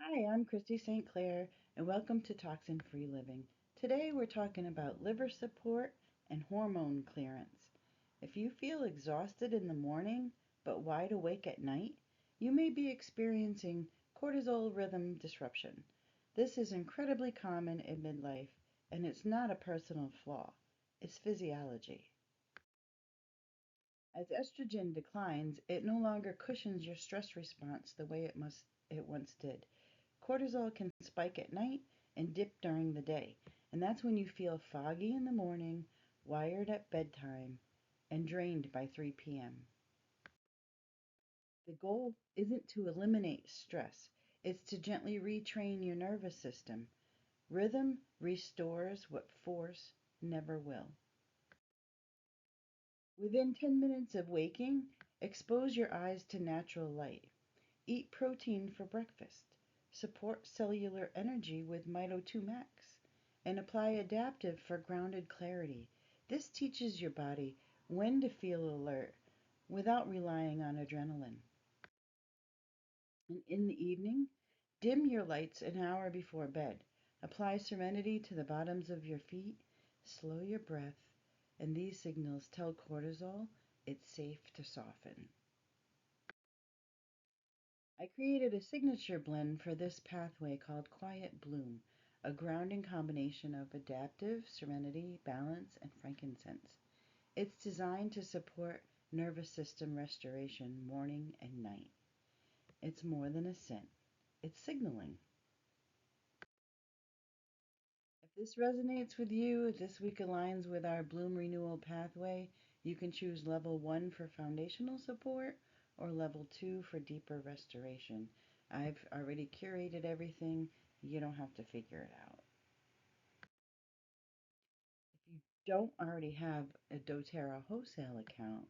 Hi, I'm Christy St. Clair, and welcome to Toxin Free Living. Today we're talking about liver support and hormone clearance. If you feel exhausted in the morning but wide awake at night, you may be experiencing cortisol rhythm disruption. This is incredibly common in midlife, and it's not a personal flaw, it's physiology. As estrogen declines, it no longer cushions your stress response the way it once did. Cortisol can spike at night and dip during the day, and that's when you feel foggy in the morning, wired at bedtime, and drained by 3 p.m. The goal isn't to eliminate stress, it's to gently retrain your nervous system. Rhythm restores what force never will. Within 10 minutes of waking, expose your eyes to natural light. Eat protein for breakfast. Support cellular energy with Mito 2 Max. And apply adaptive for grounded clarity. This teaches your body when to feel alert without relying on adrenaline. And in the evening, dim your lights an hour before bed. Apply serenity to the bottoms of your feet. Slow your breath, and these signals tell cortisol it's safe to soften. I created a signature blend for this pathway called Quiet Bloom, a grounding combination of adaptive, serenity, balance, and frankincense. It's designed to support nervous system restoration morning and night. It's more than a scent, it's signaling. If this resonates with you, if this week aligns with our Bloom Renewal pathway, you can choose level 1 for foundational support or level 2 for deeper restoration. I've already curated everything. You don't have to figure it out. If you don't already have a doTERRA wholesale account,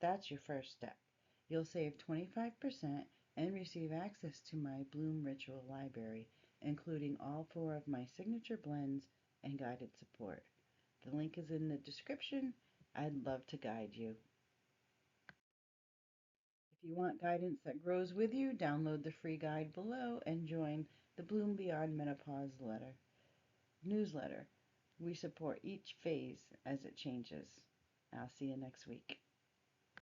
that's your first step. You'll save 25% and receive access to my Bloom Ritual library, including all 4 of my signature blends and guided support. The link is in the description. I'd love to guide you. If you want guidance that grows with you, download the free guide below and join the Bloom Beyond Menopause newsletter. We support each phase as it changes. I'll see you next week.